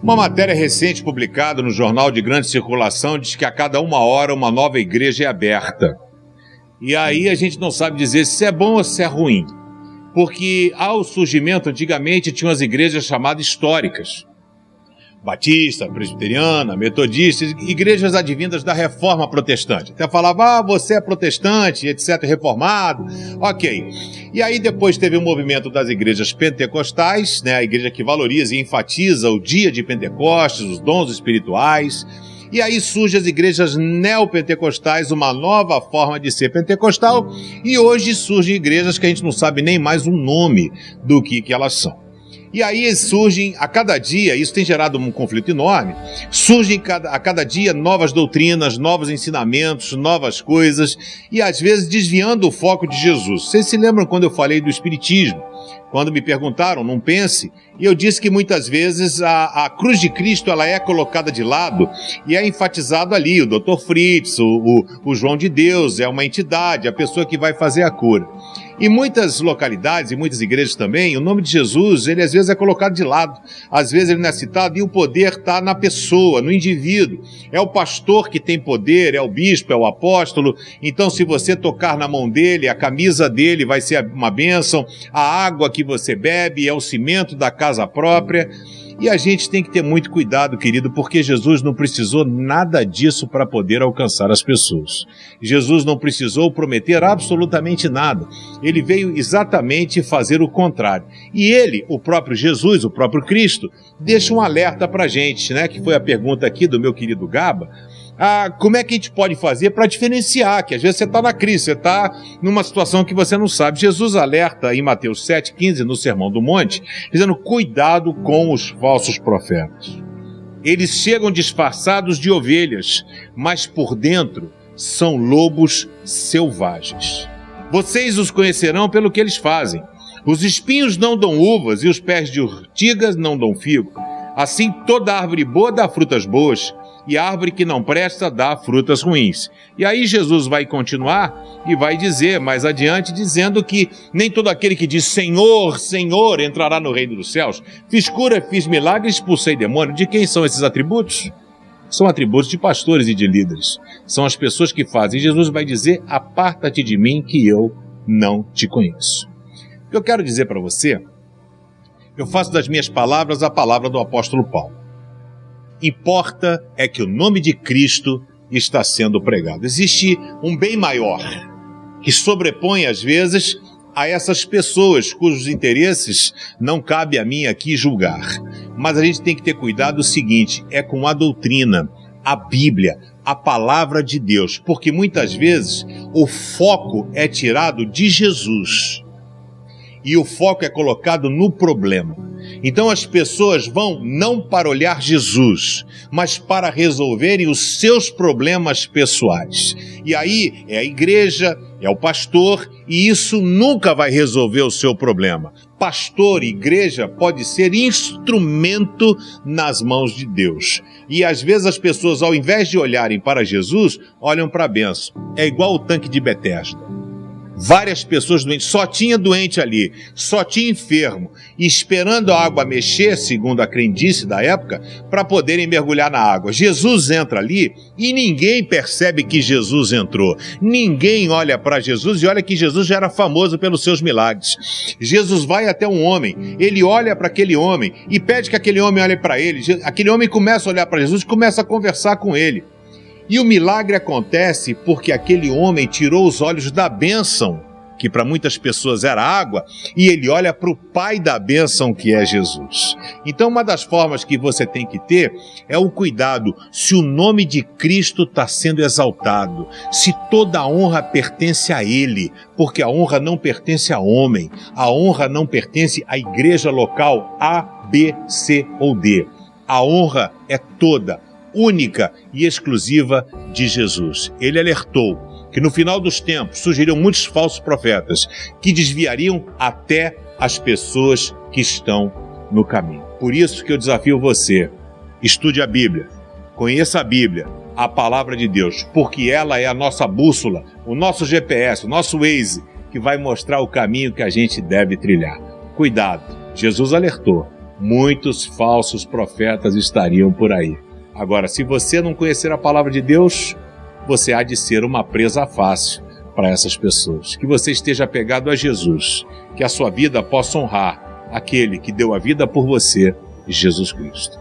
Uma matéria recente publicada no jornal de grande circulação diz que a cada 1 hora uma nova igreja é aberta. E aí a gente não sabe dizer se é bom ou se é ruim. Porque ao surgimento, antigamente, tinham as igrejas chamadas históricas. Batista, presbiteriana, metodista, igrejas advindas da reforma protestante. Até falava, você é protestante, etc., reformado, ok. E aí depois teve o movimento das igrejas pentecostais, né, a igreja que valoriza e enfatiza o dia de Pentecostes, os dons espirituais. E aí surgem as igrejas neopentecostais, uma nova forma de ser pentecostal, e hoje surgem igrejas que a gente não sabe nem mais o nome do que elas são. E aí surgem, a cada dia, isso tem gerado um conflito enorme, surgem a cada dia novas doutrinas, novos ensinamentos, novas coisas, e às vezes desviando o foco de Jesus. Vocês se lembram quando eu falei do Espiritismo? Quando me perguntaram, não pense, e eu disse que muitas vezes a cruz de Cristo ela é colocada de lado e é enfatizado ali, o Dr. Fritz, o João de Deus, é uma entidade, a pessoa que vai fazer a cura. Em muitas localidades e muitas igrejas também, o nome de Jesus, ele às vezes é colocado de lado, às vezes ele não é citado e o poder está na pessoa, no indivíduo. É o pastor que tem poder, é o bispo, é o apóstolo, então se você tocar na mão dele, a camisa dele vai ser uma bênção, a água que você bebe é o cimento da casa própria. E a gente tem que ter muito cuidado, querido, porque Jesus não precisou nada disso para poder alcançar as pessoas. Jesus não precisou prometer absolutamente nada. Ele veio exatamente fazer o contrário. E ele, o próprio Jesus, o próprio Cristo, deixa um alerta para a gente, né? Que foi a pergunta aqui do meu querido Gaba. Como é que a gente pode fazer para diferenciar? Que às vezes você está na crise, você está numa situação que você não sabe. Jesus alerta em Mateus 7,15, no Sermão do Monte, dizendo, cuidado com os falsos profetas. Eles chegam disfarçados de ovelhas, mas por dentro são lobos selvagens. Vocês os conhecerão pelo que eles fazem. Os espinhos não dão uvas e os pés de urtigas não dão figo. Assim toda árvore boa dá frutas boas, e a árvore que não presta dá frutas ruins. E aí Jesus vai continuar e vai dizer mais adiante, dizendo que nem todo aquele que diz Senhor, Senhor, entrará no reino dos céus. Fiz cura, fiz milagre, expulsei demônio. De quem são esses atributos? São atributos de pastores e de líderes. São as pessoas que fazem. E Jesus vai dizer, aparta-te de mim que eu não te conheço. O que eu quero dizer para você, eu faço das minhas palavras a palavra do apóstolo Paulo. Importa é que o nome de Cristo está sendo pregado. Existe um bem maior que sobrepõe, às vezes, a essas pessoas cujos interesses não cabe a mim aqui julgar. Mas a gente tem que ter cuidado o seguinte, é com a doutrina, a Bíblia, a palavra de Deus, porque muitas vezes o foco é tirado de Jesus e o foco é colocado no problema. Então as pessoas vão não para olhar Jesus, mas para resolverem os seus problemas pessoais. E aí é a igreja, é o pastor, e isso nunca vai resolver o seu problema. Pastor, igreja, pode ser instrumento nas mãos de Deus. E às vezes as pessoas, ao invés de olharem para Jesus, olham para a bênção. É igual o tanque de Betesda. Várias pessoas doentes, só tinha doente ali, só tinha enfermo, esperando a água mexer, segundo a crendice da época, para poderem mergulhar na água. Jesus entra ali e ninguém percebe que Jesus entrou. Ninguém olha para Jesus e olha que Jesus já era famoso pelos seus milagres. Jesus vai até um homem, ele olha para aquele homem e pede que aquele homem olhe para ele. Aquele homem começa a olhar para Jesus e começa a conversar com ele. E o milagre acontece porque aquele homem tirou os olhos da bênção, que para muitas pessoas era água, e ele olha para o pai da bênção, que é Jesus. Então uma das formas que você tem que ter é o cuidado se o nome de Cristo está sendo exaltado, se toda a honra pertence a Ele, porque a honra não pertence a homem, a honra não pertence à igreja local A, B, C ou D. A honra é toda, única e exclusiva de Jesus. Ele alertou que no final dos tempos surgiriam muitos falsos profetas que desviariam até as pessoas que estão no caminho. Por isso que eu desafio você, estude a Bíblia, conheça a Bíblia, a palavra de Deus, porque ela é a nossa bússola, o nosso GPS, o nosso Waze, que vai mostrar o caminho que a gente deve trilhar. Cuidado, Jesus alertou, muitos falsos profetas estariam por aí. Agora, se você não conhecer a palavra de Deus, você há de ser uma presa fácil para essas pessoas. Que você esteja apegado a Jesus, que a sua vida possa honrar aquele que deu a vida por você, Jesus Cristo.